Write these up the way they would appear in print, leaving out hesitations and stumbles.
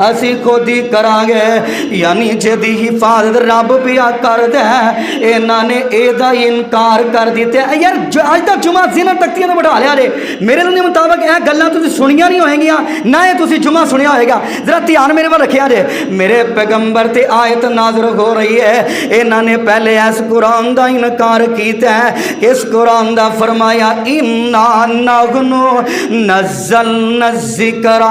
اسی خود ہی کرانگے، یعنی جدی حفاظت رب پیا کر دے انہاں نے اے دا انکار کر دیتے یار اج تک جمعہ ذہن تختیاں تے بٹھا لیا رے میرے دے مطابق اے گلاں تسی سنیاں نہیں ہوئیں گیاں نہ اے تسی جمعہ سنیا ہوئے گا ذرا دھیان میرے ول رکھیا جے میرے پیغمبر تے آیت نازل ہو رہی ہے انہاں نے پہلے اس قرآن دا انکار کیتا ہے اس قرآن دا فرمایا انا نحن نزلنا الذکر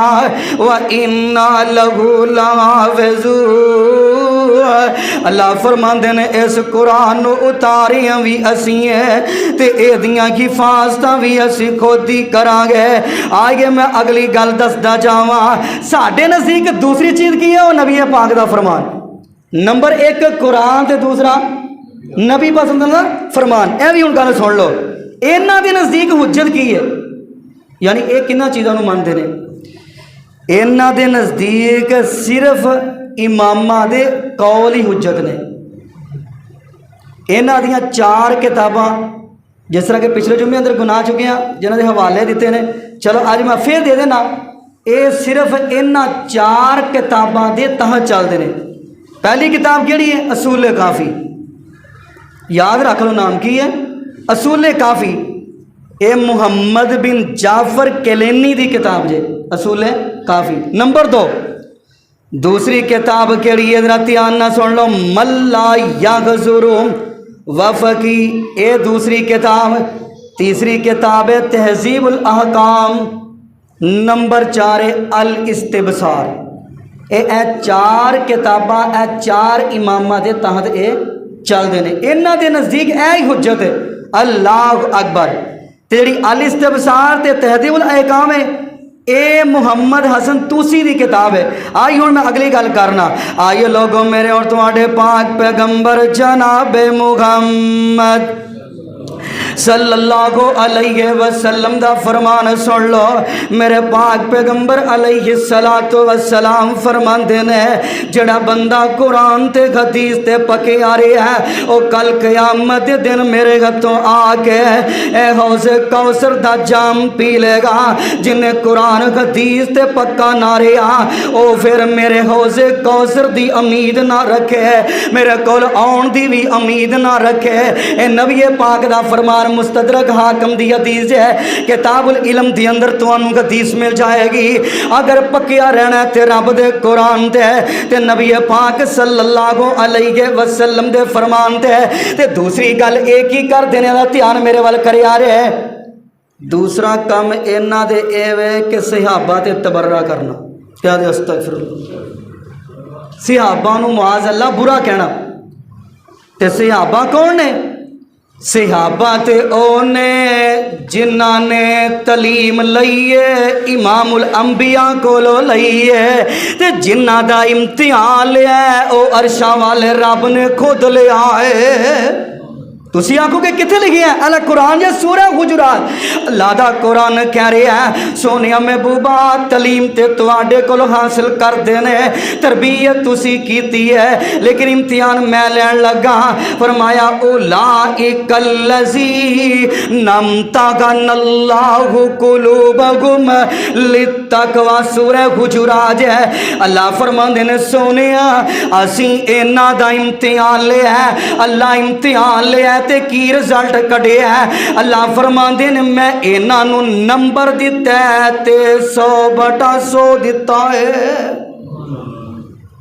و انا لہو لحافظون اللہ فرماندے نے اس قرآن نو اتاریاں بھی اسی ہیں تے اے دیاں حفاظتاں بھی اسی خود ہی کران گے آگے میں اگلی گل دسدا جاواں ساڈے نزدیک دوسری چیز کی ہے وہ نبی پاک دا فرمان نمبر ایک قرآن تے دوسرا نبی پسند دا فرمان اے بھی ہن گل سن لو انہاں دے نزدیک حجت کی ہے یعنی اے کنہ چیزاں نو مانتے نے انہاں دے نزدیک صرف امامہ دے قول ہی حجت نے انہاں دیاں 4 کتاباں جس طرح کہ پچھلے جمعے اندر گناہ چکے ہیں جنہاں دے حوالے دیتے ہیں چلو آج میں پھر دے دینا اے صرف انہاں 4 کتاباں دے تحت چلتے ہیں پہلی کتاب کیڑی ہے اصول کافی یاد رکھ لو نام کی ہے اصول کافی اے محمد بن جعفر کلینی دی کتاب جے اصول کافی نمبر 2 دوسری کتاب کیڑی ہے ذرا دھیان نہ سن لو ملا یغزر وفقی اے دوسری کتاب تیسری کتاب ہے تہذیب الاحکام نمبر 4 ہے الاستبصار اے 4 کتاباں اے 4 امامہ دے تحت اے چل دے نے انہاں دے نزدیک اے ہی حجت ہے اللہ اکبر تیری الاستبصار تے تہذیب الاحکام ہے اے محمد حسن توسی دی کتاب ہے آئی ہوں میں اگلی گل کرنا آئیے لوگوں میرے اور تمہارے پاک پیغمبر جناب محمد صلی اللہ علیہ وسلم دا فرمان سن لو میرے پاک پیغمبر علیہ السلام فرمان دینے جڑا بندہ قرآن تے حدیث تے پکے آ رہی ہے او کل قیامت دن میرے ہتھوں آ کے اے حوض کوثر دا جام پی لے گا جنہیں قرآن حدیث تے پکا نہ رہا او پھر میرے حوض کوثر دی امید نہ رکھے میرے کول آن دی بھی امید نہ رکھے اے نبی پاک دا فرمان مستدرک حاکم دی حدیث ہے کتاب العلم دی اندر تو انہوں حدیث مل جائے گی اگر پکیا رہنا تے رب دے قرآن تے نبی پاک صلی اللہ علیہ وسلم دے فرمان تے دوسری گل ایک ہی کر دینے دا دھیان میرے وال کرے آ رہے ہیں دوسرا کام اینا دے ایوے کہ صحابہ تے تبرہ کرنا کیا دے استغفر اللہ صحابہ نو معاذ اللہ برا کہنا تے صحابہ کون نے صحابہ تے اونے جنہاں نے تعلیم لئیے امام الانبیاء کو لو لئیے تے جنہاں دا امتحان لیا او عرشاں والے رب نے خود لے آئے تسی آنکھوں کے کتھے لکھی ہیں اللہ قرآن یا سورہ حجرات اللہ دا قرآن کہہ رہا ہے سونیا محبوبہ تعلیم تے تواڈے کول حاصل کر دینے تربیت تسی کیتی ہے لیکن امتحان میں لین لگا فرمایا اولئک الذی امتحن اللہ قلوبہم للتقوی سورہ حجرات ہے اللہ فرماندے نے سونیا اسی انہاں دا امتحان لیا ہے اللہ امتحان لیا تے کی رزلٹ کڑے ہے اللہ فرماندے نے میں انہاں نو نمبر دیتا ہے تے 100/100 دیتا ہے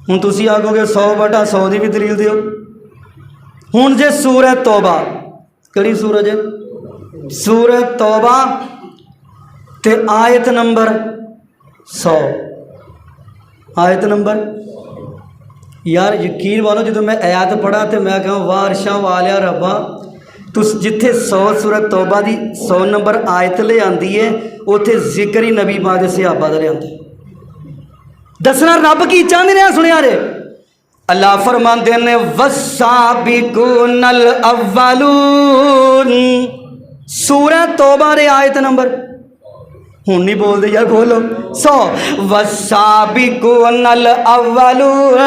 ہن تسی آکھو گے 100/100 دی بھی دلیل دیو ہن جے سورہ توبہ کڑی سورہ جے سورہ توبہ تے آیت نمبر 100 آیت نمبر یار یقین والو جدو میں آیات پڑھا تے میں کہوں وارشاں والیا ربا تو جتھے 100 سورۃ توبہ دی 100 نمبر آیت لے آندی ہے اوتھے ذکر ہی نبی پاک دے صحابہ دا لے آندا ہے دسنا رب کی چاندے نے سنیا رے اللہ فرماندے نے والسابقون الاولون سورہ توبہ رے آیت نمبر ہوں نہیں بول دے یار، بولو 100 والسابقون الاولون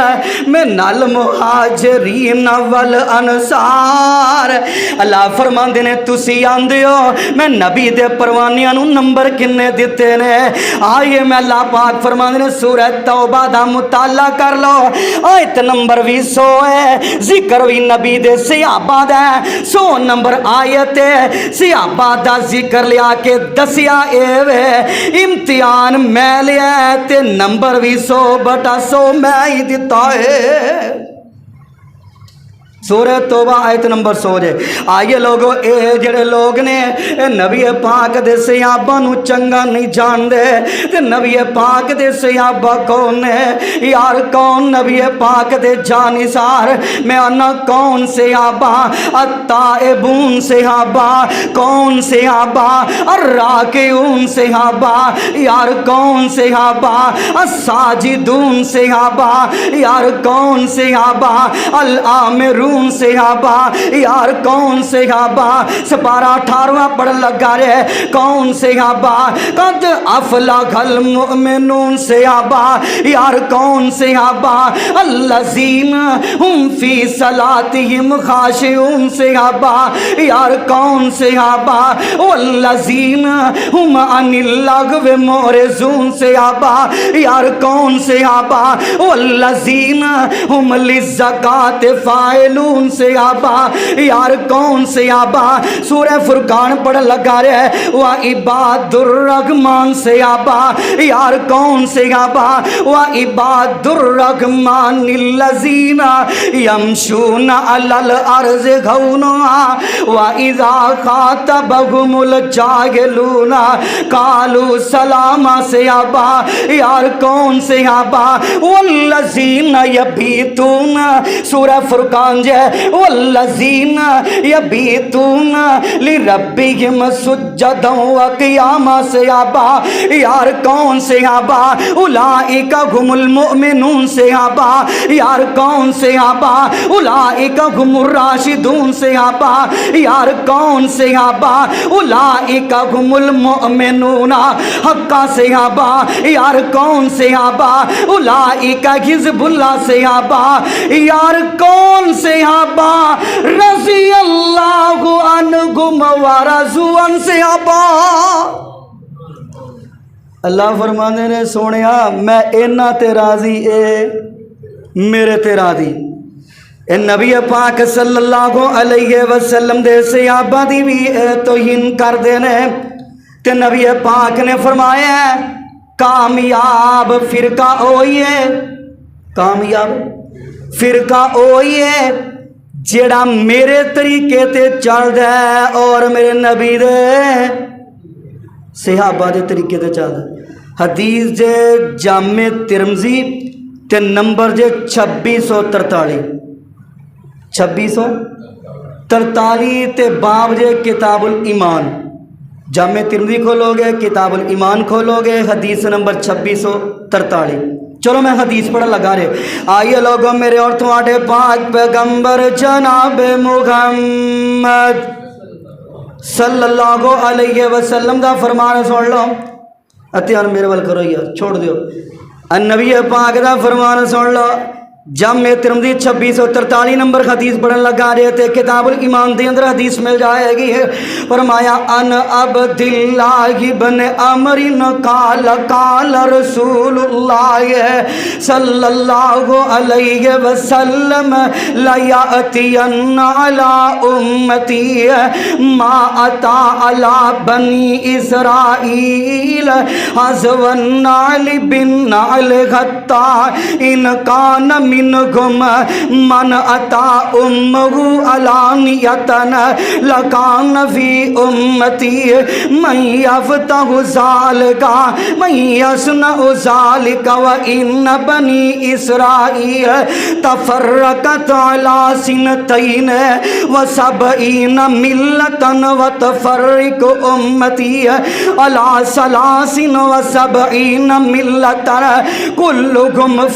من المہاجرین والانصار۔ اللہ فرماندے نے تسی آندے ہو میں نبی دے پروانیاں نو نمبر کنے دیتے نے؟ آئیے میں اللہ پاک فرماندے نے سورہ توبہ دا مطالعہ کر لو، آیت نمبر بھی 100 ہے، ذکر بھی نبی دے صحابہ دا 100 نمبر آیت ہے، صحابہ دا ذکر لیا کے دسیا اے وے امتحان میں لیا تے نمبر بھی 100/100 میں ہی دیتا ہے۔ سورہ توبہ آیت نمبر 100 جے۔ آئیے لوگو اے جڑے لوگ نے اے نبی پاک دے صحابہ نو چنگا نہیں جان دے تے نبی پاک دے صحابہ کون ہے یار؟ کون نبی پاک دے جانثار؟ میں انا کون صحابہ؟ التائبون صحابہ، کون صحابہ؟ الراکعون صحابہ، یار کون صحابہ؟ الساجدون صحابہ، یار کون صحابہ؟ العامرون صحابہ، یار کون صحابہ؟ سپارہ 18واں پڑھ لگا رہے، کون صحابہ؟ قد افلح المؤمنون صحابہ، یار کون صحابہ؟ الذین ہم فی صلاتہم خاشعون صحابہ، یار کون صحابہ؟ والذین ہم عن اللغو معرضون صحابہ، یار کون صحابہ؟ والذین ہم للزکاۃ فاعلون صحابہ، یار کون صحابہ؟ سورہ فرقان پڑھ لگا رہے وعباد الرحمن صحابہ، یار کون صحابہ؟ وعباد الرحمن الذین یمشون علی الارض ہونا واذا خاطبهم الجاہلون قالوا سلاما صحابہ، یار کون صحابہ؟ والذین یبیتون، سورہ فرقان جے والذین یبیتون لربہم سجدا وقیاما صحابہ، یار کون صحابہ؟ اولئک هم المؤمنون صحابہ، یار کون صحابہ؟ اولئک هم الراشدون صحابہ، یار کون صحابہ؟ اولئک هم المؤمنون حقا صحابہ، یار کون صحابہ؟ اولئک حزب اللہ صحابہ، یار کون صحابہ؟ رضی اللہ عنہم ورضوا عنہ صحابہ۔ اللہ فرمانے نے سونیا میں اینا تے راضی اے میرے تے راضی اے نبی پاک صلی اللہ علیہ وسلم دے صحابہ دی بھی توہین کر دینے تے نبی پاک نے فرمایا کامیاب فرقہ ہوئی ہے، کامیاب فرقہ ہوئی ہے جیڑا میرے طریقے تے چل دے اور میرے نبی دے صحابہ دے طریقے تے چل دے۔ حدیث جے جامع ترمذی تے نمبر جے 2643 2643 تے باب جے کتاب الایمان، جامع ترمذی کھولو گے کتاب الایمان کھولو گے حدیث نمبر 2643۔ چلو میں حدیث پڑھا لگا رہے، آئیے لوگوں میرے اور تمہارے پاک پیغمبر جناب محمد صلی اللہ علیہ وسلم دا فرمان سن لو، اتیان میرے وال کرو یار چھوڑ دیو، النبی پاک دا فرمان سن لو، جامع ترمذی 2643 نمبر حدیث پڑھن لگا رہے تھے، کتاب الایمان دے اندر حدیث مل جائے گی۔ فرمایا ان عبداللہ بن عمر قال قال رسول اللہ صلی اللہ علیہ وسلم لیاتین علی امتی ما اتا علی بنی اسرائیل حزو النعل بالنعل حتی ان کان منکم من اتا امہ علانیتن لکان فی امتی من یفتح ذالکا من یسنع ذالکا وان بنی اسرائیل تفرقت علی سنتین وسبعین ملتن وتفرق امتی علی ثلاث وسبعین ملتن کلکم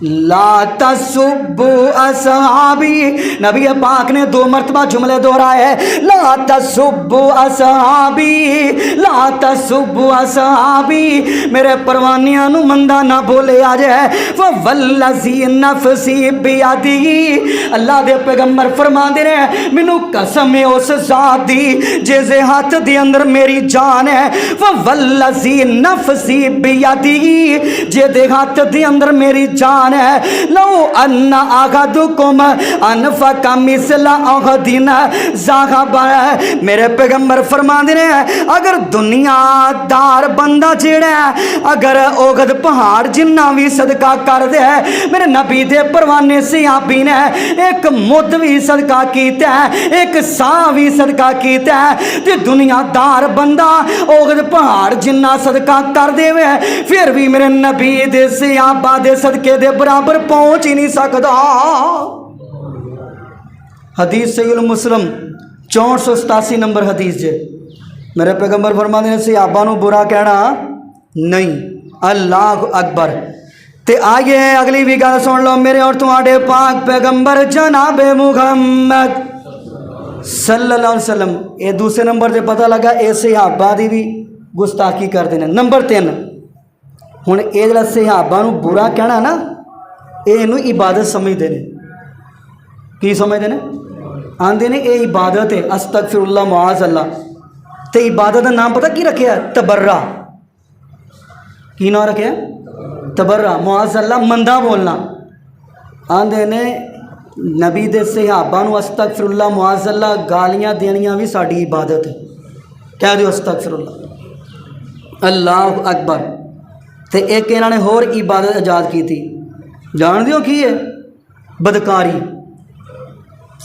لا تسبو اصحابی، نبی پاک نے 2 مرتبہ جملے دہرائے، لا تسبو اصحابی، لا تسبو اصحابی، میرے پروانیاں نو مندہ نہ بولے آ جائے، فوالذی نفسی بیدی، اللہ دے پیغمبر فرما دے رہے مینوں قسم ہے اس ذات دی جس دے ہاتھ دے اندر میری جان ہے، فوالذی نفسی بیدی، جس دے ہاتھ دے اندر میری جان ہے، لو ان احدکم انفق مثل احد ذهب، میرے پیغمبر فرما دے ہیں اگر دنیا دار بندہ جیڑا ہے اگر احد پہاڑ جنہ بھی صدقہ کر دے، میرے نبی دے پروانے صحابی نے ایک مد بھی صدقہ کیتا ہے، ایک سا بھی صدقہ کیتا ہے، تے دنیا دار بندہ احد پہاڑ جنہ صدقہ کر دے پھر بھی میرے نبی دے صحابہ دے صدقے دے برابر پہنچ ہی نہیں سکتا۔ حدیث صحیح مسلم 487 نمبر حدیث جے، میرے پیغمبر فرماتے ہیں صحابہ نو برا کہنا نہیں، اللہ اکبر۔ تے آئیے اگلی بھی گل سن لو، میرے اور تمہارے پاک پیغمبر جناب محمد صلی اللہ علیہ وسلم، یہ دوسرے نمبر تے پتہ لگا اے صحابہ دی بھی گستاخی کر دینے۔ نمبر 3 ہن اے جڑا صحابہ نو برا کہنا نا، اے نو عبادت سمجھدے نے، کی سمجھدے نے؟ آندے نے اے عبادت ہے، استغفر اللہ معاذ اللہ، تے عبادت کا نام پتہ کی رکھیا ہے؟ تبرع۔ کی نام رکھیا ہے؟ تبرع، معاذ اللہ مندہ بولنا۔ آندے نے نبی دے صحابہ نو استغفر اللہ معاذ اللہ گالیاں دینیاں بھی ساڈی عبادت ہے، کہہ دیو استغفر اللہ، اللہ اکبر۔ تے ایک انہوں نے ہور عبادت ایجاد کی تھی، جان دیو کی ہے؟ بدکاری،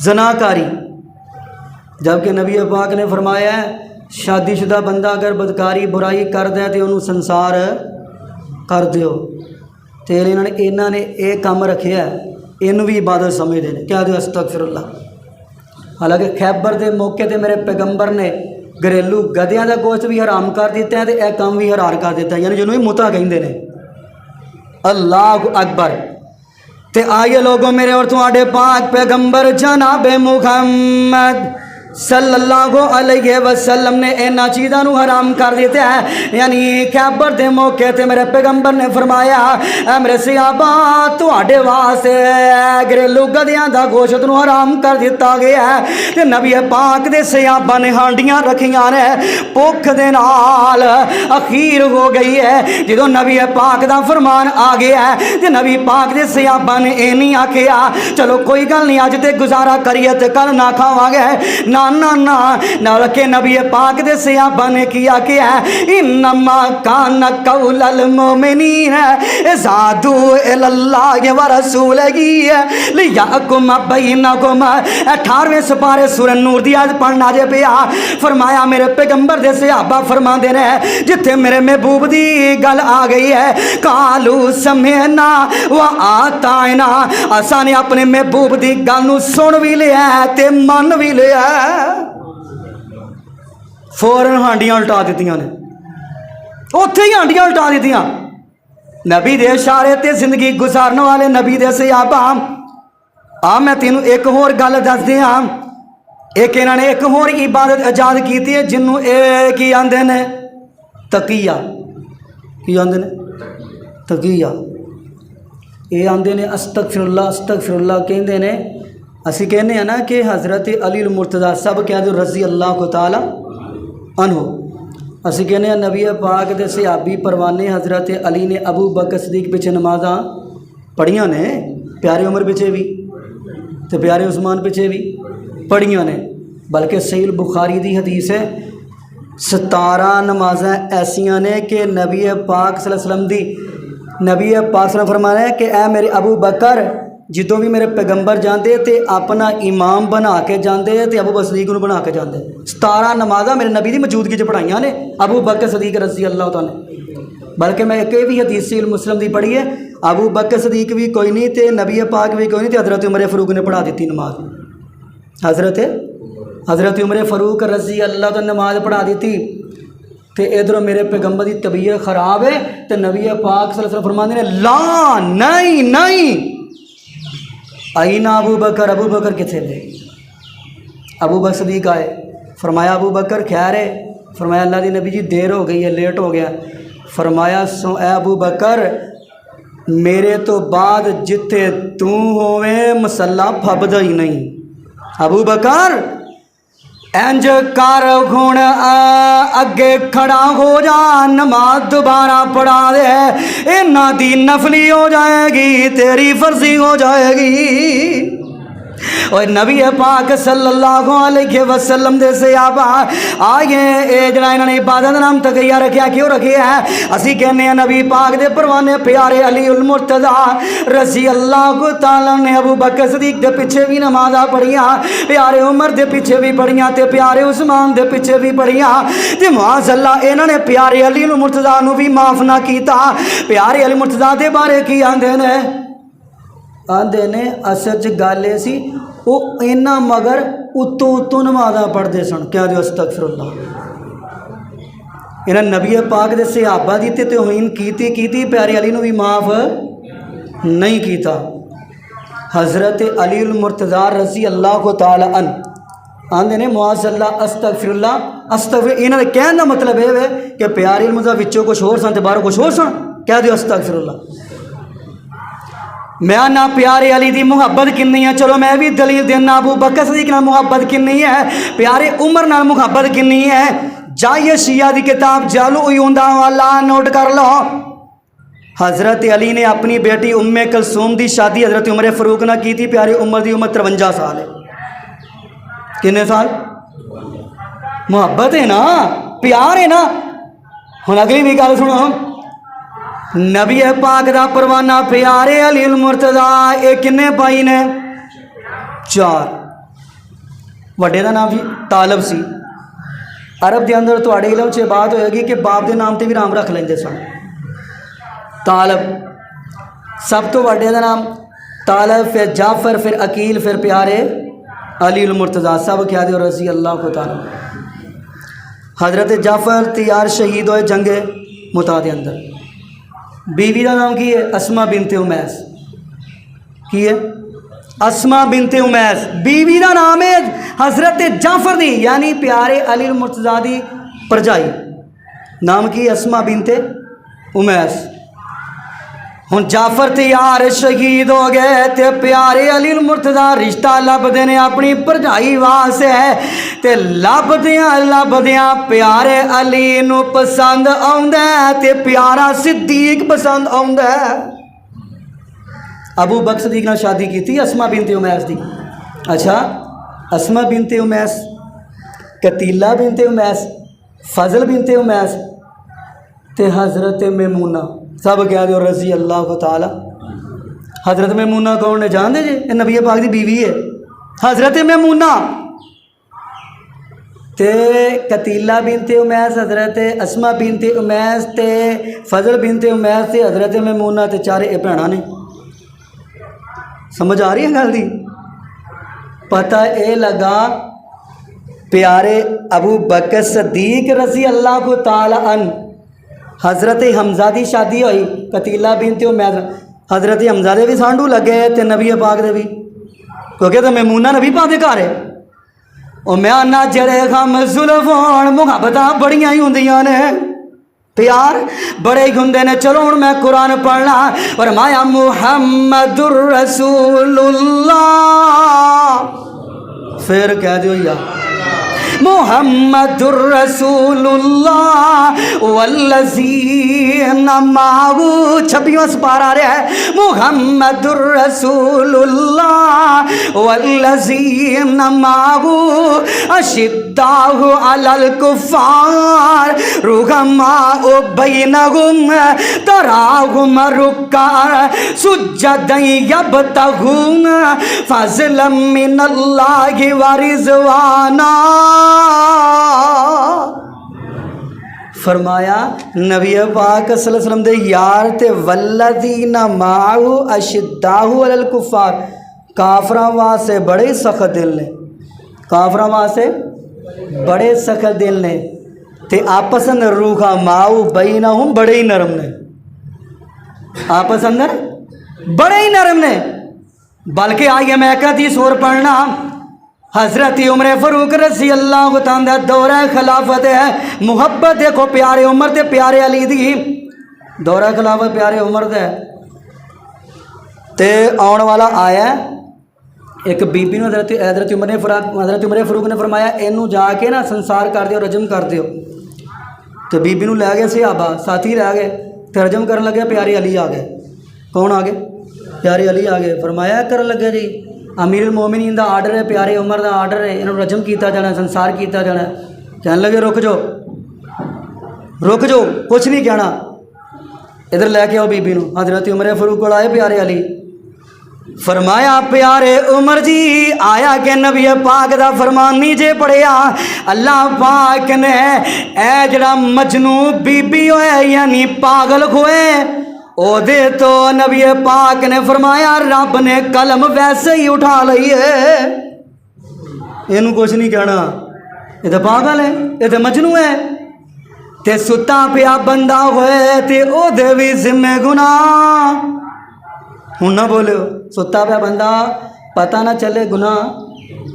زناکاری، جبکہ نبی پاک نے فرمایا ہے شادی شدہ بندہ اگر بدکاری برائی کر دے تو انہوں سنسار کر دیو، تے انہوں نے ایک کام رکھے ہے، انہوں بھی عبادت سمجھ دے کیا دیو استغفر اللہ۔ حالانکہ خیبر دے موقع تے میرے پیغمبر نے گھریلو گدیاں دا گوشت بھی حرام کر دیتا ہے، تے اے کام بھی حرام کر دیتا ہے، یعنی جنہوں ہی متا کہندے نے، اللہ اکبر۔ تے آئیے لوگوں میرے اور تمہارے پاک پیغمبر جناب محمد صلی اللہ علیہ وسلم نے اینا چیزاں نو حرام کر دیتے ہیں، یعنی خیبر دے موقع تے میرے پیغمبر نے فرمایا اے میرے صحابہ تواڈے واسطے گھریلو گدیاں دا گوشت نو حرام کر دیتا گیا ہے، تے نبی پاک دے صحابہ نے ہانڈیاں رکھیاں نے، بھوک دے نال اخیر ہو گئی ہے، جدوں نبی پاک دا فرمان آ گیا ہے تے نبی پاک دے صحابہ نے اے نہیں آکھیا چلو کوئی گل نہیں اج تے گزارا کریے تے کل نہ کھاواں گے، نہ رکھے نبی پاک دے صحابہ نے کیا انما کان قول المؤمنین اذا دعوا الی اللہ ورسولہ لیحکم بینکم، 18ویں سپارے سورہ نور دی آیت پڑھنا جے پیا، فرمایا میرے پیغمبر دے صحابہ فرما دے رہے جتھے میرے محبوب دی گل آ گئی ہے قالوا سمعنا واطعنا، اساں نے اپنے محبوب دی گل نو سن بھی لیا تے من بھی لیا، فوراً ہانڈیاں الٹا دیتیاں نے، اوتھے ہی ہانڈیاں الٹا دیتیاں۔ نبی دے اشارے تے زندگی گزارنے والے نبی دے صحابہ، میں تینوں ایک اور گل دس دیاں، ایک انہوں نے ایک اور عبادت ایجاد کیتی ہے جنوں کی آندے نے تقیہ، کی آندے نے تقیہ، یہ آندے نے استغفر اللہ کہندے نے، اسی کہنے ہیں نا کہ حضرت علی المرتضیٰ سب کہہ دو رضی اللہ کو تعالی عنہ، اسی کہنے ہیں نبی پاک دے صحابی پروانے حضرت علی نے ابو بکر صدیق پیچھے نمازاں پڑھیاں نے، پیارے عمر پیچھے بھی تے پیارے عثمان پیچھے بھی پڑھیاں نے، بلکہ صحیح بخاری دی حدیث ہے 17 نمازیں ایسیاں نے کہ نبی پاک صلی اللہ علیہ وسلم دی، نبی پاک صلی اللہ علیہ وسلم فرمانا ہے کہ اے میرے ابو بکر جدوں بھی میرے پیغمبر جاندے تے اپنا امام بنا کے جاندے تے ابو بکر صدیق نو بنا کے جاندے، 17 نمازاں میرے نبی دی موجودگی چ پڑھائیاں نے ابو بکر صدیق رضی اللہ تعالی، بلکہ میں ایک بھی حدیث صحیح مسلم دی پڑھی ہے، ابو بکر صدیق بھی کوئی نہیں تے نبی پاک بھی کوئی نہیں تے حضرت عمر فاروق نے پڑھا دیتی نماز، حضرت عمر فاروق رضی اللہ تعالی نماز پڑھا دیتی، تے ادھر میرے پیغمبر دی طبیعت خراب ہے تے نبی پاک صلی اللہ علیہ وسلم فرماندے نے لا نہیں آئینہ ابو بکر کتنے لے؟ ابو بکر صدیق آئے، فرمایا ابو بکر خیر ہے؟ فرمایا اللہ دی نبی جی دیر ہو گئی ہے، لیٹ ہو گیا۔ فرمایا اے ابو بکر میرے تو بعد جتھے تو ہوئے مسلح پھبدا ہی نہیں۔ ابو بکر انج کر ہن اگے کھڑا ہو جا، نماز دوبارہ پڑھا دے، انہاں دی نفلی ہو جائے گی، تیری فرضی ہو جائے گی۔ اور نبی پاک صلی اللہ علیہ وسلم دے صحابہ آئے اے جڑا انہوں نے عبادت نام تغیہ رکھیا، کیوں رکھیا ہے؟ اسی کہنے ہیں نبی پاک دے پروانے پیارے علی المرتضی رضی اللہ تعالیٰ نے ابو بکر صدیق دے پیچھے بھی نمازاں پڑھیاں، پیارے عمر دے پیچھے بھی پڑھیاں تے پیارے عثمان دے پیچھے بھی پڑھیاں تے معاذ اللہ انہوں نے پیارے علی المرتضی نو بھی معاف نہ کیتا۔ پیارے علی المرتضی دے بارے کی آندے نے اصل چ گل یہ سی وہ اینا مگر اتوں نمازاں پڑھتے سن، کیا جو استغفر اللہ۔ انہاں نبی پاک دے صحابہ دی تے توہین کیتی پیارے علی نو بھی معاف نہیں کیتا۔ حضرت علی المرتضی رضی اللہ تعالی عنہ آندے نے معاذ اللہ استغفر اللہ استغفر، انہاں دے کہن دا مطلب یہ ہے کہ پیارے المرتضی وچوں کچھ ہور سن تے باہروں کچھ ہور سن، کہہ دیو استغفر اللہ۔ میں نہ پیارے علی دی محبت کنی ہے، چلو میں بھی دلیل دینا، ابو بکر صدیق نال محبت کنی ہے، پیارے عمر نال محبت کنی ہے۔ جائیے شیعہ دی کتاب جالو ایوندا والا نوٹ کر لو۔ حضرت علی نے اپنی بیٹی ام کلثوم دی شادی حضرت عمر فاروق نہ کی تھی، پیارے عمر دی عمر 53 سال ہے۔ کتنے سال؟ محبت ہے نا، پیار ہے نا۔ ہن اگلی بھی گل سنو، نبی پاک دا پروانہ پیارے علی المرتضی اے کنے بھائی نے؟ 4۔ وڈے دا نام طالب سی۔ عرب دے اندر تواڈے علم چ بات ہوئے گی کہ باپ دے نام تے بھی نام رکھ لیندے سن۔ طالب سب تو وڈے دا نام طالب، پھر جعفر، پھر عقیل، پھر پیارے علی المرتضی، سب کہہ دیو رضی اللہ کو تعالی۔ حضرت جعفر تیار شہید ہوئے جنگ متا دے اندر۔ بیوی کا نام کی ہے؟ اسما بنت امیس۔ کی ہے؟ اسما بنت امیس بیوی کا نام ہے حضرت جعفر دی، یعنی پیارے علی المرتضی دی پرجائی، نام کی اسما بنت امیس۔ ہن جعفر تیار شہید ہو گئے تے پیارے علی المرتضی رشتہ لبدے نے اپنی پرجائی واسطے تے لبدیاں پیارے علی نو پسند آوندا تے پیارا صدیق پسند آوندا۔ ابو بکر صدیق نال شادی کی تھی اسما بنت امیس دی۔ اچھا، اسما بنت امیس، قتیلہ بنت امیس، فضل بنت امیس تے حضرت میمونہ، سب کہہ دیو رضی اللہ تعالی۔ حضرت میمونہ کون نے؟ جان دے جی، نبی پاک دی بیوی ہے حضرت میمونہ۔ تے قتیلہ بنت امیس، حضرت اسما بنت امیس تے فضل بنت امیس تے حضرت میمونہ تے چارے اے بھیڑاں نے۔ سمجھ آ رہی ہے گل دی؟ پتہ اے لگا پیارے ابو بکر صدیق رضی اللہ تعالی عنہ حضرت حمزہ دی شادی ہوئی قتیلہ بنت امیس، حضرت حمزہ دے بھی سانڈو لگے تے نبی پاک دے بھی، کیونکہ تو میمونہ نبی پاک دے گھر ہے۔ اور میں آنا جڑے غم زلف ہون محبتاں بڑیاں ہی ہوندیاں نے، پیار بڑے ہی ہوندے نے۔ چلو ہن میں قرآن پڑھنا، فرمایا محمد الرسول اللہ، پھر کہہ دیو یا محمد الرسول اللہ والذین معہ، 26واں سپارہ رہا ہے، محمد الرسول اللہ والذین معہ اشداء علی الکفار رحماء بینہم تراہم رکعا سجدا یبتغون فضلا من اللہ ورضوانا۔ فرمایا نبی پاک صلی اللہ علیہ وسلم دے یار تے والذین معہ اشداء علی الکفار، کافراں واسطے بڑے سخت دل نے، کافراں واسطے بڑے سخت دل نے۔ تے آپس اندر روحا ماؤ بینہم بڑے ہی نرم نے، آپس اندر بڑے ہی نرم نے۔ بلکہ آئیے میں ایک حدیث اور پڑھنا، حضرت عمر فاروق رضی اللہ تعالیٰ دورہ خلافت ہے، محبت دیکھو پیارے عمر تے پیارے علی دی، دورہ خلافت پیارے عمر دے تے آن والا آیا ایک بی بی نو حضرت عمر فاروق نے فرمایا اینو جا کے نا سنسار کر دیو، رجم کر دیو۔ تو بی بی نو لے گئے صحابہ ساتھی لے گئے تے رجم کرن لگے، پیارے علی آ گئے۔ کون آ گئے؟ پیارے علی آ گئے۔ فرمایا کرن لگے جی امیر المومنین دا آرڈر ہے، پیارے عمر دا آرڈر ہے، انہوں رجم کیتا جانا، سنسار کیتا جانا۔ کہنے لگے رک جاؤ رک جاؤ، کچھ نہیں کہنا، ادھر لے کے آؤ بی بی نو۔ حضرت عمر فاروق کو آئے پیارے علی، فرمایا پیارے عمر جی آیا کہ نبی پاک دا فرمان نیچے پڑھیا، اللہ پاک نے اے جڑا مجنو بی بی ہوئے یعنی پاگل ہوئے او دے تو نبی پاک نے فرمایا رب نے قلم ویسے ہی اٹھا لئی ہے، اینو کچھ نہیں کہنا، یہ تو پاگل ہے، یہ تو مجنو ہے، تے ستا پیا بندہ ہوئے تے او دے بھی ذمہ گناہ۔ ہوں نہ بولو ستا پیا بندہ پتہ نہ چلے گناہ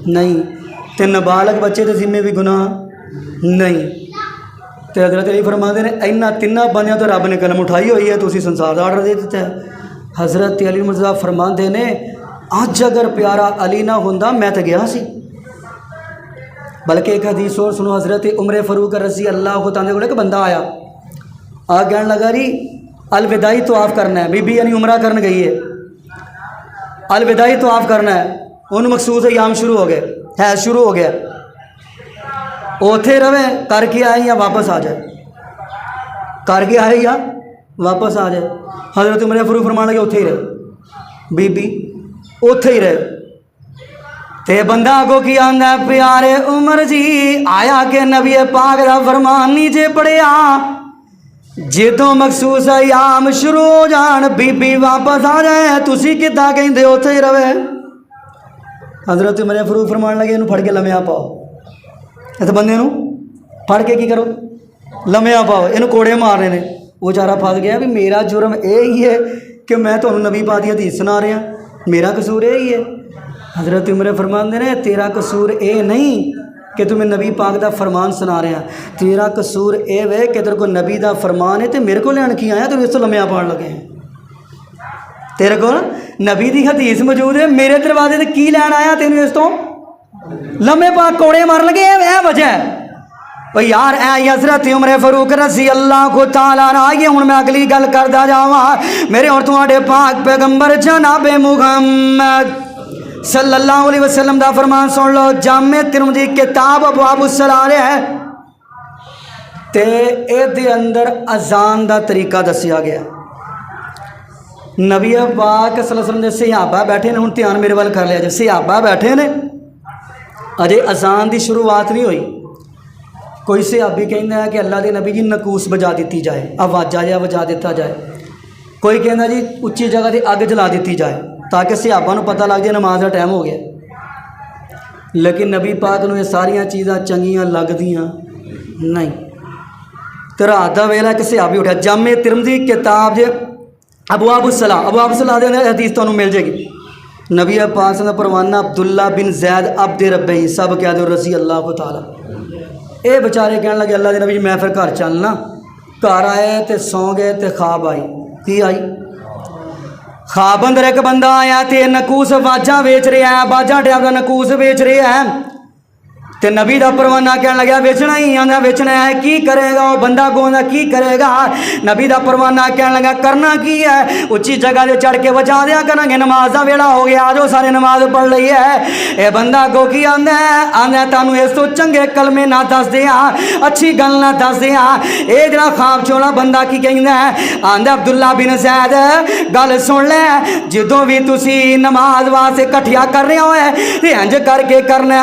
نہیں، تے نابالغ بچے دے ذمے بھی گناہ نہیں۔ تے حضرت علی فرماتے ہیں اینا تینہ بندیاں تو رب نے قلم اٹھائی ہوئی ہے، تو اسی سنسار دا آرڈر دے دیتا ہے۔ حضرت علی مرتضیٰ فرماتے نے آج اگر پیارا علی نہ ہوندا میں تو گیا سی۔ بلکہ ایک حدیث اور سنو، حضرت عمر فاروق رضی اللہ تعالیٰ کو ایک بندہ آیا، آ کہنے لگا جی الوداعی طواف کرنا ہے، بی بی یعنی عمرہ کرنے گئی ہے، الوداعی طواف کرنا ہے، انہوں مخصوص ایام شروع ہو گئے، حیض شروع ہو گیا، اوتھے روے کر کے آئے یا واپس آ جائے، کر کے آئے یا واپس آ جائے۔ حضرت عمر فاروق فرمانے لگے اوتھے ہی رہے، بی بی اوتھے ہی رہے۔ تے بندہ کو کی آندا پیارے عمر جی آیا کہ نبی پاک دا فرمان نیچے پڑھیا، جدوں مخصوص ایام شروع ہو جان بی بی واپس آ جائے، تسی کداں کہندے اوتھے ہی رہے۔ حضرت عمر فاروق فرمان لگے انہوں پھڑ کے لمیا پاؤ، اس بندے نو پھڑ کے کی کرو لمیا پاؤ، انہوں کوڑے مارنے نے۔ وہ چارہ پھنس گیا بھی میرا جرم یہی ہے کہ میں تو نبی پاک دی حدیث سنا رہا، میرا قصور یہی ہے۔ حضرت عمر فرماندے نے تیرا قصور اے نہیں کہ تمہیں نبی پاک دا فرمان سنا رہا، تیرا قصور اے وے کہ تیرے کو نبی دا فرمان ہے تے میرے کو لین کی آیا تو اس تو لمیا پاڑ لگے ہیں، تیرے کو نبی دی حدیث موجود ہے، میرے دروازے تے کی لین آیا تینوں اس تو لمے پا کوڑے مار لگے، اے وجہ ہے۔ او یار اے حضرت عمر فاروق رضی اللہ تعالیٰ عنہ، آئیے ہوں میں اگلی گل کردا جاواں، میرے اور تواڈے پاک پیغمبر جناب محمد صلی اللہ علیہ وسلم دا فرمان سن لو، جامع ترمذی کتاب ابواب الصلاۃ ہے تے اے دے اندر اذان دا طریقہ دسیا گیا۔ نبی پاک صلی اللہ علیہ وسلم دے صحابہ بیٹھے نے، ہن دھیان میرے وال کر لیا جی، صحابہ بیٹھے نے، اجے اذان دی شروعات نہیں ہوئی، کوئی صحابی کہندا ہے کہ اللہ دے نبی جی نکوس بجا دیتی جائے، آوازہ جا بجا دیتا جائے، کوئی کہندا جی اچھی جگہ تے اگ جلا دیتی جائے تاکہ صحابہ نو پتہ لگ جائے نماز کا ٹائم ہو گیا۔ لیکن نبی پاک نو یہ ساریاں چیزاں چنگیاں لگدیاں نہیں۔ تو رات دا ویلا ایک صحابی اٹھا، جامع ترمذی کتاب جے ابواب الصلاۃ، ابواب الصلاۃ دے اندر حدیث تانوں مل جائے گی۔ نبی پاک صلی اللہ پروانہ عبداللہ بن زید عبد ربی سب کہہ دو رضی اللہ تعالیٰ، اے بچارے کہنے لگے اللہ دے نبی میں پھر گھر چلنا، گھر آئے تے سو گئے تے خواب آئی، کی آئی؟ خواب اندر ایک بندہ آیا تے نکوس واجاں ویچ رہا ہے، باجاں ٹیپ دا نکوس ویچ رہا ہے، تے نبی دا پروانہ کہنے لگا ویچنا ہی آندا ویچنا ہے، کی کرے گا؟ وہ بندہ گوندا کی کرے گا؟ نبی دا پروانہ کہنے لگا کرنا کی ہے؟ اچھی جگہ دے چڑھ کے بچا دیا کریں گے، نماز دا ویلا ہو گیا، آجو سارے نماز پڑھ لئی ہے۔ اے بندہ کو کی آندا ہے؟ آندا تانوں اس تو چنگے کلمے نہ دس دیاں، اچھی گل نہ دس دیاں۔ اے جڑا خواب چولا بندہ کی کہندا ہے؟ آندا عبداللہ بن زید گل سن لے، جدوں بھی تسی نماز واسطے کٹھیا کر رہے ہوئے تے انج کر کے کرنا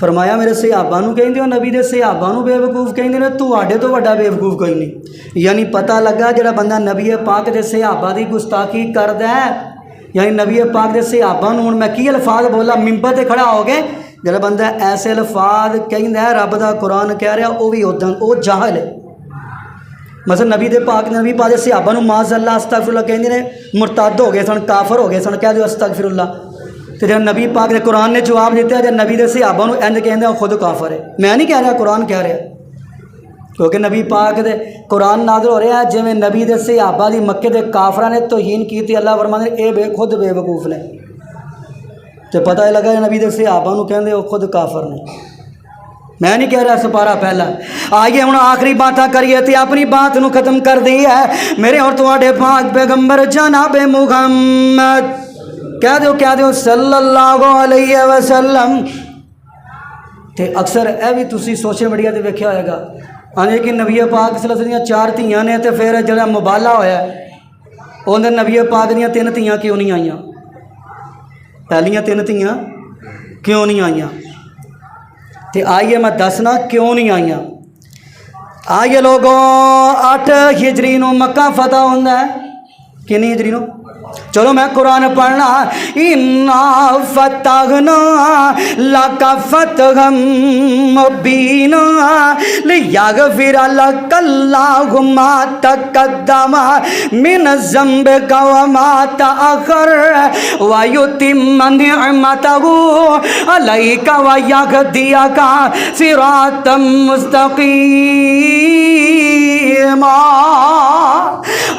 فرمایا میرے صحابہ نو کہندے ہو نبی دے صحابہ نو بےوقوف کہندے نے تواڈے تو وڈا بےوقوف کوئی نہیں. یعنی پتہ لگا جڑا بندہ نبی پاک دے صحابہ دی گستاخی کردا ہے یعنی نبی پاک دے صحابہ نو ہن میں کی الفاظ بولا ممبر تے کھڑا ہو گئے جڑا بندہ ایسے الفاظ کہندا ہے رب دا قرآن کہہ رہا وہ بھی اوداں او جاہل ہے. مثلا نبی پاک دے صحابہ نو معاذ اللہ استغفر اللہ کہندے نے مرتد ہو گئے سن کافر ہو گئے سن کہہ دیو استغفر اللہ. تو جب نبی پاک دے قرآن نے جواب دیتا ہے جب نبی دے صحابہ نو انج کہندے خود کافر ہے. میں نہیں کہہ رہا قرآن کہہ رہا کیونکہ نبی پاک دے قرآن نازل ہو رہا ہے جویں نبی دے صحابہ دی مکے دے کافراں نے توہین کیتی اللہ فرماندے اے خود بے وقوف نے. تو پتہ لگا نبی دے صحابہ نو کہندے وہ خود کافر نے. میں نہیں کہہ رہا سپارہ پہلا. آئیے ہوں آخری باتاں کریے تے اپنی بات نو ختم کر دی ہے. میرے اور تواڈے پاک پیغمبر جناب محمد کہہ دیو صلی اللہ علیہ وسلم. تے اکثر اے بھی تسی سوشل میڈیا تے ویکھیا ہوئے گا آنے کہ نبی پاک صلی اللہ علیہ وسلم 4 دھیاں نے تے پھر جڑا مبالہ ہویا ہے اندر نبی پاک دیاں 3 دھیاں کیوں نہیں آئیاں؟ پہلیاں 3 دھیاں کیوں نہیں آئیاں؟ تے آئیے میں دسنا کیوں نہیں آئیاں. آئیے لوگوں 8 ہجری نو مکہ فتح ہوندا ہے. کنی ہجری نو؟ چلو میں قرآن پڑھنا. اِنَّا فَتَحْنَا لَكَ فَتْحًا مُبِينًا لِيَغْفِرَ لَكَ اللَّهُ مَا تَقَدَّمَ مِنْ ذَنبِكَ وَمَا تَأَخَّرَ وَيُتِمَّ نِعْمَتَهُ عَلَيْكَ وَيَهْدِيَكَ صِرَاطًا مُسْتَقِيمًا.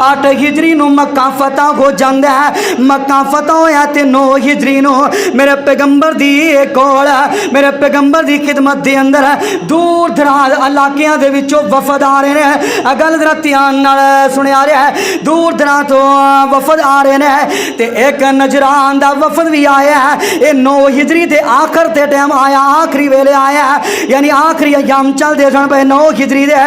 8 ہجری نو مکہ فتح ہو جاندہ ہے. مکہ فتح ہویا تے 9 ہجری نو میرے پیغمبر دی کول میرے پیغمبر دی خدمت دے اندر دور دراز علاقیاں دے وچوں وفد آ رہے ہیں. گل ذرا دھیان نال سنیا رہا ہے. دور دراز تو وفد آ رہے ہیں تے ایک نجران دا وفد بھی آیا ہے. اے 9 ہجری دے آخر تے ٹائم آیا آخری ویلے آیا ہے یعنی آخری ایام چل دے سن پے 9 ہجری دے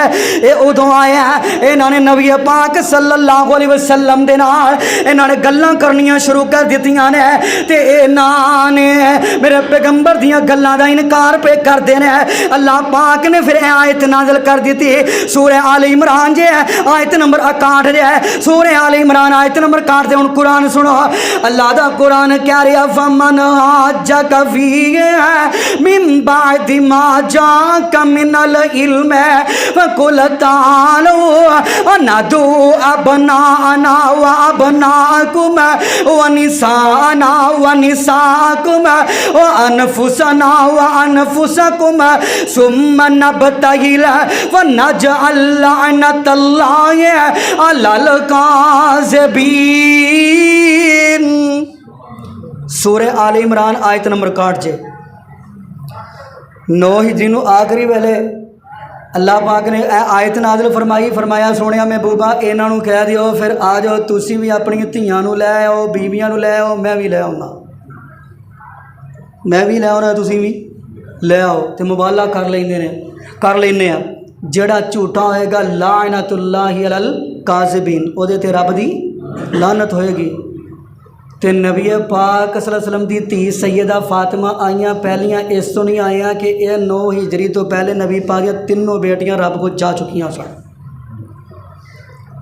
اے ادوں آیا ہے. انہاں نے نبی پاک صلی اللہ علیہ وسلم دے نال انہاں نے گلاں کرنیاں شروع کر دتیاں نے تے انہاں نے میرے پیغمبر دیاں گلاں دا انکار پہ کر دینا. اللہ پاک نے پھر آیت نازل کر دیتی سورہ آل عمران جے آیت نمبر 61 جے سورہ آل عمران آیت نمبر 61 دے ہن قرآن سنو. اللہ دا قرآن کہہ رہا فمن حاجک فیہ من بعد ما جاءک من العلم فقل تعالوا ندعو ابناءنا وابناءکم ونساءنا ونساءکم وانفسنا وانفسکم ثم نبتہل ونجعل لعنت اللہ علی الکاذبین. سورہ آل عمران آیت نمبر 61 جے 9 ہجری نو آخری ویلے اللہ پاک نے آیت نازل فرمائی. فرمایا سونے محبوبہ انہاں نو کہہ دیو پھر آ جاؤ تسی بھی اپنی دھیاں نو لے آؤ بیویاں نو لے آؤ میں بھی لے آؤں میں بھی لے آؤں تسی بھی لے آؤ تے مبالہ کر لینے ہیں. جڑا جھوٹا ہوئے گا لعنت اللہ علی الکاذبین او دے تے رب دی لعنت ہوئے گی. تے نبی پاک صلی اللہ علیہ وسلم دی دھی سیدہ فاطمہ آئیاں پہلیاں اس تو نہیں آئیاں کہ اے 9 ہجری تو پہلے نبی پاک دی تینوں بیٹیاں رب کو جا چکیاں سن.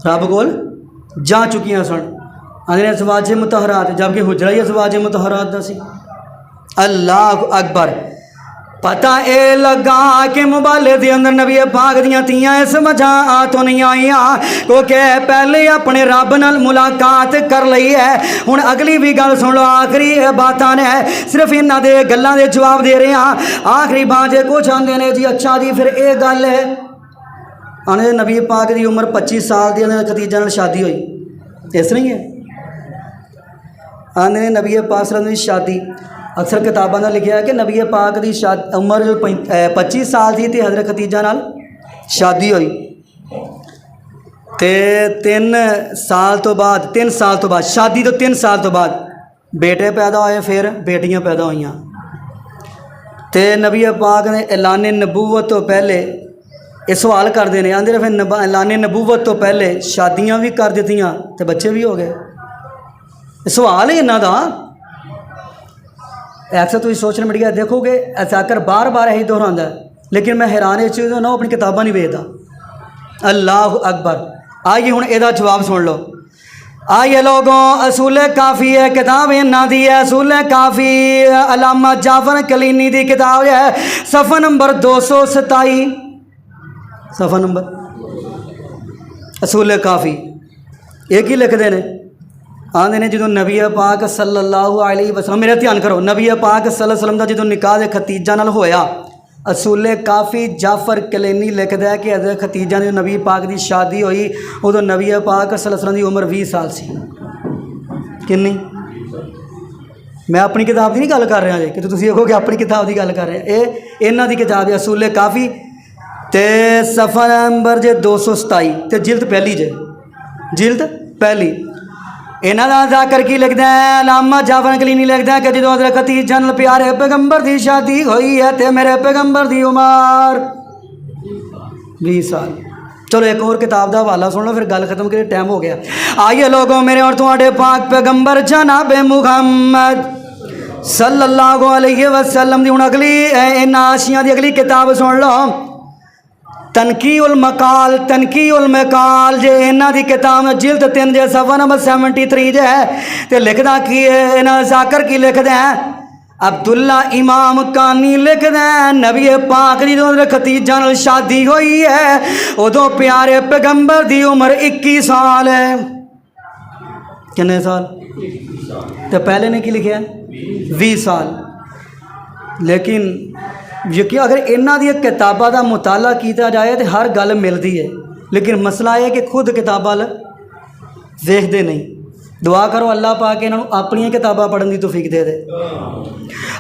رب کو جا چکیاں سن آنے ازواج مطہرات جبکہ حجرہ ہی ازواج مطہرات دا سی. اللہ اکبر. پتہ اے لگا کہ مبالے دے اندر نبی پاک دیاں تیاں اس وجہ تو نہیں آئیاں کیونکہ پہلے اپنے رب نال ملاقات کر لئی ہے. ہن اگلی بھی گل سن لو آخری باتاں نے صرف انہاں دے گلاں دے جواب دے رہے ہیں. آخری بات جے کچھ آندے نے جی اچھا جی پھر اے گل ہے آنے نبی پاک دی عمر 25 سال دی اندر خدیجہ نال شادی ہوئی اس نہیں ہے. آنے نبی پاک صلی اللہ علیہ وسلم دی شادی اکثر کتاباں دا لکھیا ہے کہ نبی پاک دی عمر 25 سال تھی تے حضرت خدیجہ نال شادی ہوئی تے 3 سال تو بعد شادی تو 3 سال تو بعد بیٹے پیدا ہوئے پھر بیٹیاں پیدا ہوئیاں. تے نبی پاک نے اعلان نبوت تو پہلے یہ سوال کر دینے آندے پھر اعلان نبوت تو پہلے شادیاں بھی کر دیتیاں تے بچے بھی ہو گئے. سوال ہے انہاں دا اکثر تھی سوشل میڈیا دیکھو گے ذاکر بار بار یہی دہراتا ہے، لیکن میں حیران اس چیز نہ اپنی کتاباں نہیں ویچتا۔ اللہ اکبر۔ آئیے ہوں یہ جواب سن لو۔ آئیے لوگوں، اصول کافی ہے کتاب انہاں دی ہے، اصول کافی علامہ جعفر کلینی دی کتاب ہے، صفحہ نمبر 227، صفحہ نمبر اصول کافی۔ ایک ہی لکھتے ہیں، آندے نے جدوں نبی پاک صلی اللہ علیہ وسلم، میرا دھیان کرو، نبی پاک صلی اللہ علیہ وسلم دا جدوں نکاح ختیجہ نال ہویا، اصول کافی جعفر کلینی لکھدا ہے کہ حضرت ختیجہ نے نبی پاک دی شادی ہوئی ادو نبی پاک صلی اللہ علیہ وسلم دی عمر 20 سال سی۔ کنی؟ میں اپنی کتاب دی نہیں گل کر رہا جی کہ تسی کہو کہ اپنی کتاب دی گل کر رہے ہیں، انہاں دی کتاب ہے اصول کافی تے صفحہ نمبر جے 227 تے جلد پہلی جے، جلد پہلی۔ انہاں دا ذکر کی لکھدا ہے، علامہ جعفر کلینی لکھدا ہے کہ جدوں حضرت ختیجہ نال پیارے پیغمبر دی شادی ہوئی ہے تے میرے پیغمبر دی عمر 20 سال۔ چلو ایک اور کتاب دا حوالہ سن لو پھر گل ختم کرے، ٹائم ہو گیا۔ آئیے لوگوں، میرے اور تہاڈے پاک پیغمبر جناب محمد صلی اللہ علیہ وسلم دی ہن اگلی انہاں آشیاں دی اگلی کتاب سن لو، تنقیح المقال، تنقیح المقال جے انہاں دی کتاب جلد 3 جے صفحہ نمبر 73 جے تے لکھدا کی ہے، انہاں ذاکر کی لکھدا ہے، عبداللہ امام کانی لکھدا ہے، نبی پاک دی جدوں ختیجہ نال شادی ہوئی ہے ادوں پیارے پیغمبر دی عمر 21 سال ہے۔ کنے سال؟ تے پہلے نے کی لکھیا ہے 20 سال۔ لیکن یقین اگر انہاں دی کتاباں دا مطالعہ کیتا جائے تو ہر گل ملتی ہے، لیکن مسئلہ یہ ہے کہ خود کتاباں دیکھتے نہیں۔ دعا کرو اللہ پاک انہوں اپنی کتاباں پڑھن دی توفیق دے دے۔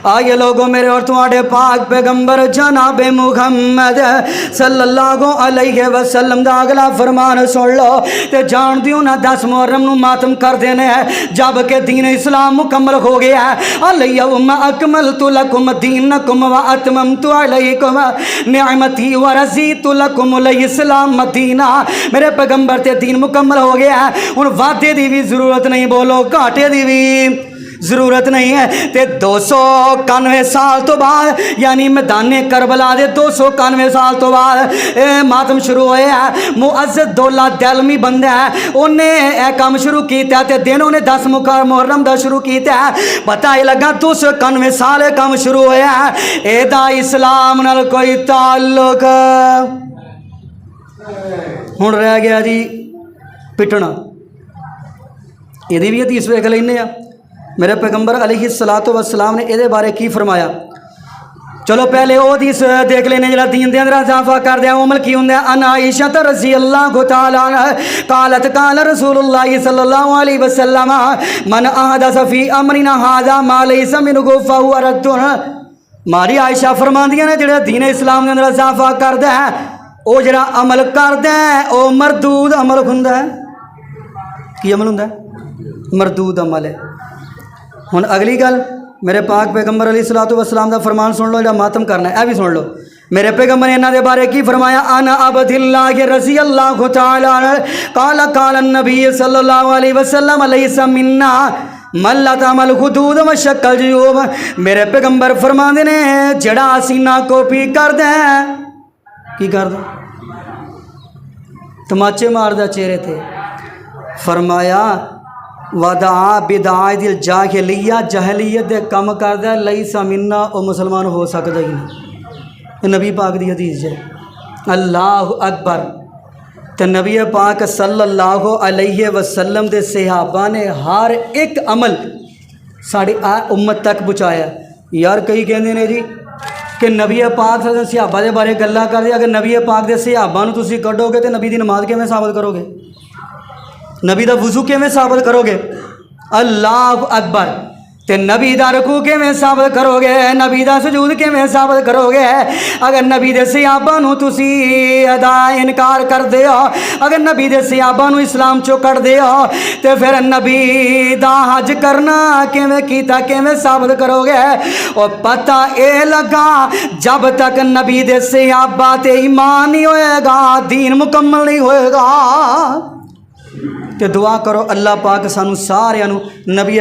آئیے لوگوں، میرے اور تمہارے پاک پیغمبر جناب محمد صلی اللہ علیہ وسلم دا اگلا فرمان سن لو تے جان دیو نہ 10 محرم نو ماتم کر دینے ہیں جب کہ دین اسلام مکمل ہو گیا ہے۔ الیوم اکملت لکم دینکم و اتممت علیکم نعمتی و رضیت لکم الاسلام مدینہ۔ میرے پیغمبر تے دین مکمل ہو گیا ہے، ان وعدے دی بھی ضرورت نہیں، بولو گھاٹے دی بھی ضرورت نہیں ہے۔ تے 291 سال تو بعد یعنی میدان کربلا دے 291 سال تو بعد ماتم شروع ہوئے ہیں۔ معزز دولہ دلمی بندہ ہے، انہیں اے کام شروع کیتا ہے تے دنوں نے 10 محرم دا شروع کیتا ہے، پتہ ہی لگا 291 سال کام شروع ہوئے ہیں، اے دا اسلام نال کوئی تعلق۔ ہن رہ گیا جی پٹنا، یہ بھی حدیث ویکھ لینے ہیں میرے پیغمبر علیہ الصلوۃ والسلام نے یہ بارے کی فرمایا۔ چلو پہلے وہ حدیث دیکھ لینے جڑا دین دے اندر اضافہ کر دیا، عمل کی ہوندا ہے۔ ان عائشہ رضی اللہ تعالی عنہ قالت قال رسول اللہ صلی اللہ علیہ وسلم من احدث فی امرنا ھذا ما لیس منہ فہو رد۔ ماری عائشہ فرماندیاں نے جڑا دین اسلام دے اندر اضافہ کردا ہے او جڑا عمل کردا ہے او مردود عمل ہوندا ہے۔ کی عمل ہوندا ہے؟ مردود عمل ہے۔ ہن اگلی گل میرے پاک پیغمبر علیہ الصلوۃ والسلام دا فرمان سن لو، جڑا ماتم کرنا ہے اے بھی سن لو۔ میرے پیغمبر نے انہاں دے بارے کی فرمایا، انا عبد اللہ رضی اللہ تعالی عنہ قال قال النبی صلی اللہ علیہ وسلم لیس منا من لطم الحدود وشق الجیوب۔ میرے پیغمبر فرماندے نے جڑا سینہ کوپی کردا ہے، کی کردا؟ تماچے ماردا چہرے تے، فرمایا ودعا بدعات الجاہلیہ، جاہلیت دے کم کردا ہے، لیس منا، او مسلمان ہو سکدا ہی نہیں۔ نبی پاک دی حدیث ہے۔ اللہ اکبر۔ تے نبی پاک صلی اللہ علیہ وسلم دے صحابہ نے ہر ایک عمل ساڑی امت تک پہنچایا۔ یار کئی کہندے نے جی کہ نبی پاک صلی اللہ علیہ وسلم صحابہ دے بارے گلاں کر دے، اگر نبی پاک دے صحابہ نو تسی کڈو گے تے نبی دی نماز کیویں ثابت کرو گے؟ نبی دا وضو کیویں ثابت کرو گے؟ اللہ اکبر۔ تے نبی دا رکوع کیویں ثابت کرو گے؟ نبی دا سجود کیویں ثابت کرو گے؟ اگر نبی دے صحابہ نو تسی ادا انکار کر دے ہو، اگر نبی دے صحابہ نو اسلام چوں کڈ دے ہو تے پھر نبی دا حج کرنا کیویں کیتا کیویں ثابت کرو گے؟ اور پتہ اے لگا جب تک نبی دے صحابہ تے ایمان نہیں ہوئے گا دین مکمل نہیں ہوئے گا۔ ਤੇ ਦੁਆ ਕਰੋ ਅੱਲਾਹ ਪਾਕ ਸਾਨੂੰ ਸਾਰਿਆਂ ਨੂੰ ਨਬੀ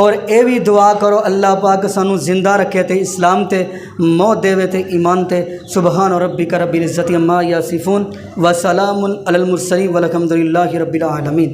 اور یہ بھی دعا کرو اللہ پاک سانو زندہ رکھے تے اسلام تے موت دے تے ایمان تے۔ سبحان ربک رب العزت عما یصفون وسلام علی المرسلین والحمد للہ رب العالمین۔